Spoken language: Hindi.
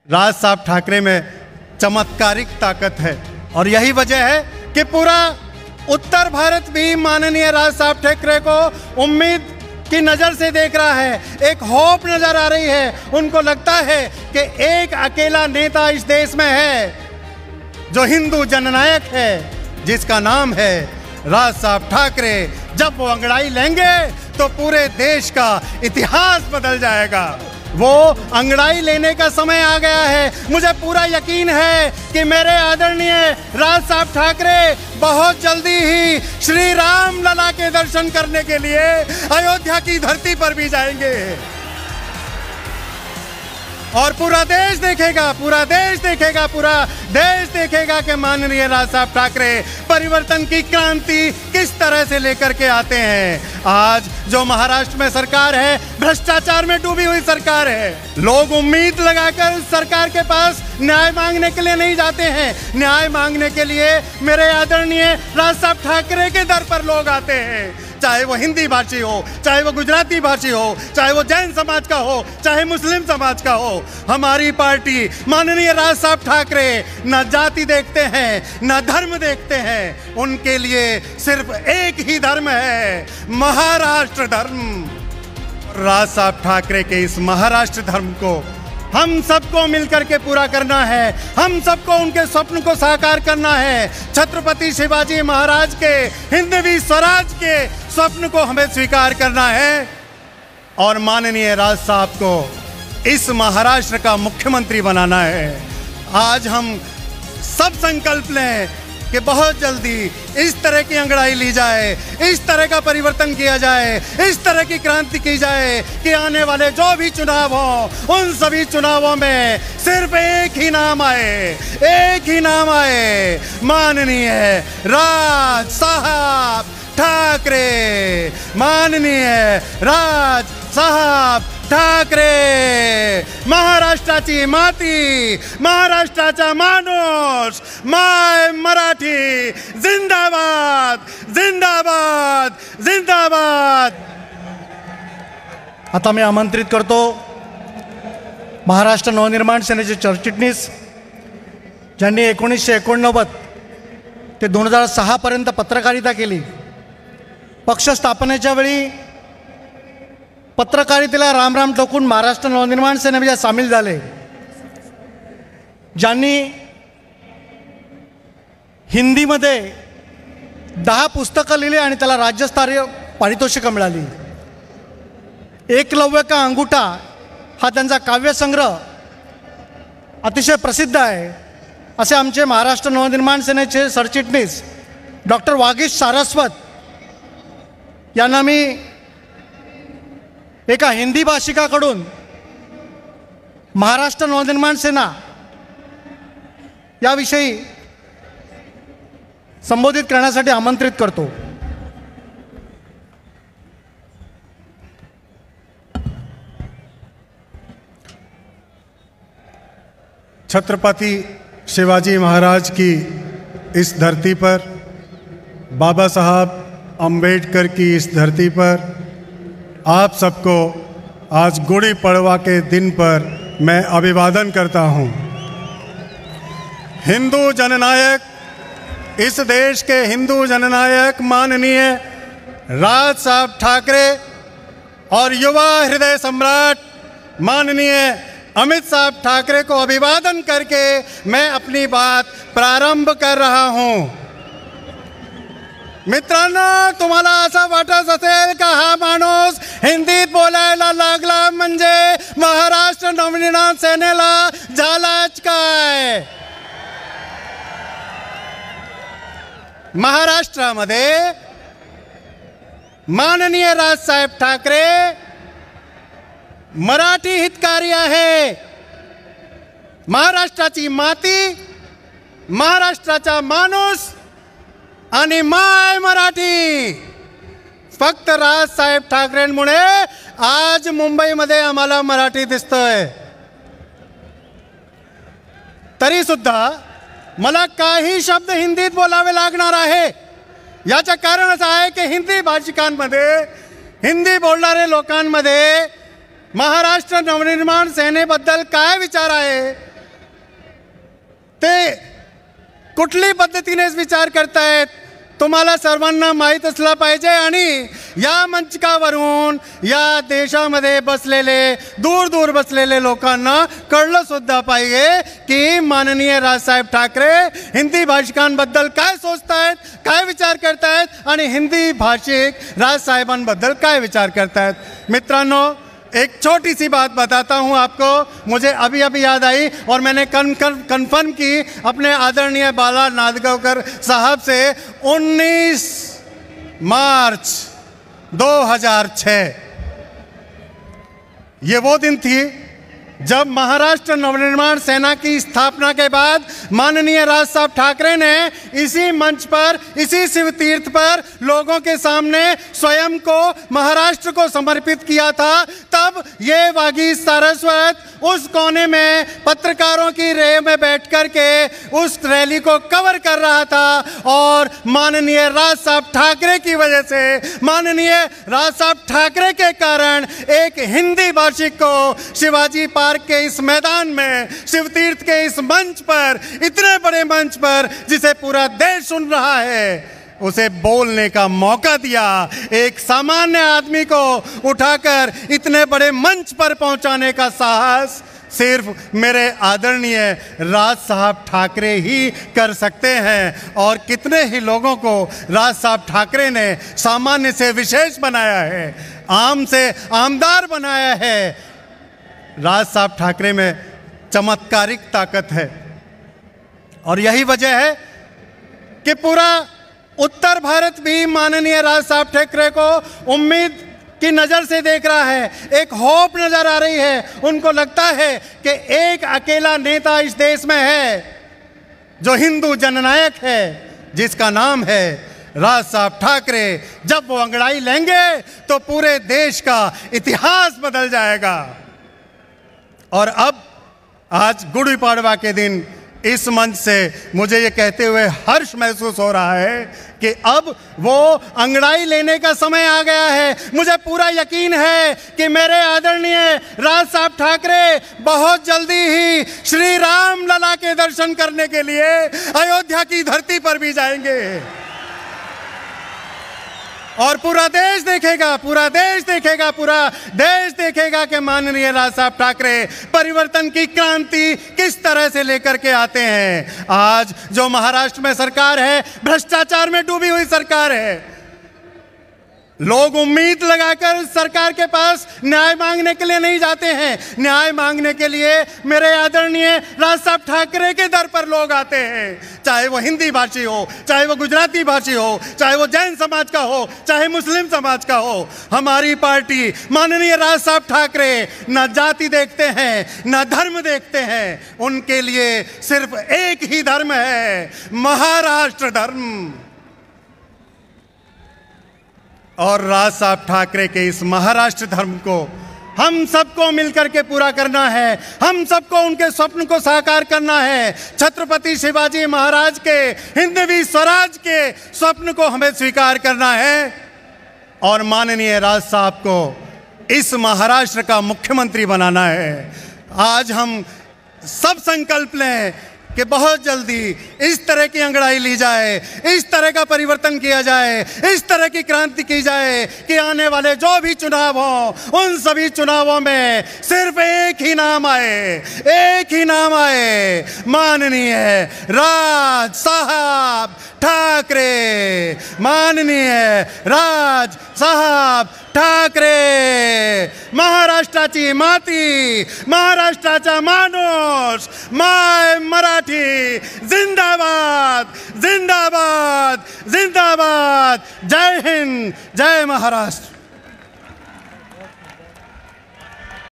राज साहब ठाकरे में चमत्कारिक ताकत है और यही वजह है कि पूरा उत्तर भारत भी माननीय राज साहब ठाकरे को उम्मीद की नज़र से देख रहा है। एक होप नज़र आ रही है। उनको लगता है कि एक अकेला नेता इस देश में है जो हिंदू जननायक है, जिसका नाम है राज साहब ठाकरे। जब वो अंगड़ाई लेंगे तो पूरे देश का इतिहास बदल जाएगा। वो अंगड़ाई लेने का समय आ गया है। मुझे पूरा यकीन है कि मेरे आदरणीय राज साहब ठाकरे बहुत जल्दी ही श्री राम लला के दर्शन करने के लिए अयोध्या की धरती पर भी जाएंगे और पूरा देश देखेगा कि माननीय राज साहब ठाकरे परिवर्तन की क्रांति किस तरह से लेकर के आते हैं। आज जो महाराष्ट्र में सरकार है, भ्रष्टाचार में डूबी हुई सरकार है। लोग उम्मीद लगाकर सरकार के पास न्याय मांगने के लिए नहीं जाते हैं। न्याय मांगने के लिए मेरे आदरणीय राज साहब ठाकरे के दर पर लोग आते हैं। चाहे वो हिंदी भाषी हो, चाहे वो गुजराती भाषी हो, चाहे वो जैन समाज का हो, चाहे मुस्लिम समाज का हो, हमारी पार्टी माननीय राज साहब ठाकरे न जाति देखते हैं न धर्म देखते हैं। उनके लिए सिर्फ एक ही धर्म है, महाराष्ट्र धर्म। राज साहब ठाकरे के इस महाराष्ट्र धर्म को हम सबको मिलकर के पूरा करना है। हम सबको उनके स्वप्न को साकार करना है। छत्रपति शिवाजी महाराज के हिंदवी स्वराज के स्वप्न को हमें स्वीकार करना है और माननीय राज साहब को इस महाराष्ट्र का मुख्यमंत्री बनाना है। आज हम सब संकल्प लें कि बहुत जल्दी इस तरह की अंगड़ाई ली जाए, इस तरह का परिवर्तन किया जाए, इस तरह की क्रांति की जाए कि आने वाले जो भी चुनाव हों उन सभी चुनावों में सिर्फ एक ही नाम आए, माननीय राज साहब ठाकरे, माननीय राज साहब ठाकरे। महाराष्ट्राची माती, महाराष्ट्राचा माणूस, माय मराठी जिंदाबाद जिंदाबाद जिंदाबाद। आता मी आमंत्रित करतो महाराष्ट्र नवनिर्माण सेनेचे सरचिटणीस, ज्यांनी 1989 ते 2006 पर्यंत पत्रकारिता केली। पक्ष स्थापनेच्या वेळी पत्रकारितेला रामराम ठोकून महाराष्ट्र नवनिर्माण सेनेमध्ये सामील झाले, ज्यांनी हिंदीमध्ये 10 पुस्तकं लिहिली आणि त्याला राज्यस्तरीय पारितोषिकं मिळाली। एकलव्य का अंगूठा हा त्यांचा काव्यसंग्रह अतिशय प्रसिद्ध आहे। असे आमचे महाराष्ट्र नवनिर्माण सेनेचे सरचिटणीस डॉक्टर वागीश सारस्वत यांना मी एका हिंदी भाषिकाकडून महाराष्ट्र नवनिर्माण सेना याविषयी संबोधित करण्यासाठी आमंत्रित करतो। छत्रपति शिवाजी महाराज की इस धरती पर, बाबा साहब अंबेडकर की इस धरती पर आप सबको आज गुड़ी पड़वा के दिन पर मैं अभिवादन करता हूं। हिंदू जननायक, इस देश के हिंदू जननायक माननीय राज साहब ठाकरे और युवा हृदय सम्राट माननीय अमित साहब ठाकरे को अभिवादन करके मैं अपनी बात प्रारंभ कर रहा हूं। मित्रांनो, तुम्हाला असं वाटत असेल का हा माणूस हिंदीत बोलायला लागला म्हणजे महाराष्ट्र नवनिर्माण सेनेला झालाच काय? महाराष्ट्रामध्ये माननीय राजसाहेब ठाकरे मराठी हितकारी आहे। महाराष्ट्राची माती, महाराष्ट्राचा माणूस आणि माय मराठी। फक्त राजसाहेब ठाकरेंमुळे आज मुंबईमध्ये आम्हाला मराठी दिसतोय। तरी सुद्धा मला काही शब्द हिंदीत बोलावे लागणार आहे। याचं कारण असं आहे की हिंदी भाषिकांमध्ये, हिंदी बोलणारे लोकांमध्ये महाराष्ट्र नवनिर्माण सेनेबद्दल काय विचार आहे ते कुठली पद्धतीनेच विचार करतायत तुम्हाला सर्वांना माहीत असलं पाहिजे आणि या मंचकावरून या देशामध्ये बसलेले दूर दूर बसलेले लोकांना कळलं सुद्धा पाहिजे की माननीय राजसाहेब ठाकरे हिंदी भाषिकांबद्दल काय सोचतायत, काय विचार करतायत आणि हिंदी भाषिक राजसाहेबांबद्दल काय विचार करतायत। मित्रांनो, एक छोटी सी बात बताता हूँ आपको, मुझे अभी अभी याद आई और मैंने कन्फर्म की अपने आदरणीय बाला नादगांवकर साहब से। 19 मार्च 2006 ये वो दिन थी जब महाराष्ट्र नवनिर्माण सेना की स्थापना के बाद माननीय राज साहब ठाकरे ने इसी मंच पर, इसी शिव तीर्थ पर लोगों के सामने स्वयं को महाराष्ट्र को समर्पित किया था। तब ये वागीश सारस्वत उस कोने में पत्रकारों की रे में बैठ कर के उस रैली को कवर कर रहा था और माननीय राज साहब ठाकरे की वजह से, माननीय राज साहब ठाकरे के कारण एक हिंदी भाषिक को शिवाजी पार्क के इस मैदान में, शिव तीर्थ के इस मंच पर, इतने बड़े मंच पर जिसे पूरा देश सुन रहा है, उसे बोलने का मौका दिया। एक सामान्य आदमी को उठाकर इतने बड़े मंच पर पहुंचाने का साहस सिर्फ मेरे आदरणीय राज साहब ठाकरे ही कर सकते हैं। और कितने ही लोगों को राज साहब ठाकरे ने सामान्य से विशेष बनाया है, आम से आमदार बनाया है। राज साहब ठाकरे में चमत्कारिक ताकत है और यही वजह है कि पूरा उत्तर भारत भी माननीय राज साहब ठाकरे को उम्मीद की नज़र से देख रहा है, एक होप नज़र आ रही है। उनको लगता है कि एक अकेला नेता इस देश में है जो हिंदू जननायक है, जिसका नाम है राज साहब ठाकरे। जब वो अंगड़ाई लेंगे तो पूरे देश का इतिहास बदल जाएगा। और अब आज गुड़ी पाड़वा के दिन इस मंच से मुझे ये कहते हुए हर्ष महसूस हो रहा है कि अब वो अंगड़ाई लेने का समय आ गया है। मुझे पूरा यकीन है कि मेरे आदरणीय राज साहब ठाकरे बहुत जल्दी ही श्री राम लला के दर्शन करने के लिए अयोध्या की धरती पर भी जाएंगे और पूरा देश देखेगा, पूरा देश देखेगा, पूरा देश देखेगा कि माननीय राज साहब ठाकरे परिवर्तन की क्रांति किस तरह से लेकर के आते हैं। आज जो महाराष्ट्र में सरकार है, भ्रष्टाचार में डूबी हुई सरकार है। लोग उम्मीद लगाकर सरकार के पास न्याय मांगने के लिए नहीं जाते हैं, न्याय मांगने के लिए मेरे आदरणीय राज साहब ठाकरे के दर पर लोग आते हैं। चाहे वो हिंदी भाषी हो, चाहे वो गुजराती भाषी हो, चाहे वो जैन समाज का हो, चाहे मुस्लिम समाज का हो। हमारी पार्टी माननीय राज साहब ठाकरे न जाति देखते हैं, न धर्म देखते हैं। उनके लिए सिर्फ एक ही धर्म है, महाराष्ट्र धर्म। और राज साहब ठाकरे के इस महाराष्ट्र धर्म को हम सबको मिलकर के पूरा करना है, हम सबको उनके स्वप्न को साकार करना है। छत्रपति शिवाजी महाराज के हिंदवी स्वराज के स्वप्न को हमें स्वीकार करना है और माननीय राज साहब को इस महाराष्ट्र का मुख्यमंत्री बनाना है। आज हम सब संकल्प लें कि बहुत जल्दी इस तरह की अंगड़ाई ली जाए, इस तरह का परिवर्तन किया जाए, इस तरह की क्रांति की जाए कि आने वाले जो भी चुनाव हों, उन सभी चुनावों में सिर्फ एक ही नाम आए, एक ही नाम आए, माननीय राज साहब ठाकरे, माननीय राज साहब ठाकरे। महाराष्ट्राची माती, महाराष्ट्राचा माणूस, माय मराठी जिंदाबाद, जिंदाबाद, जिंदाबाद। जय हिंद, जय महाराष्ट्र।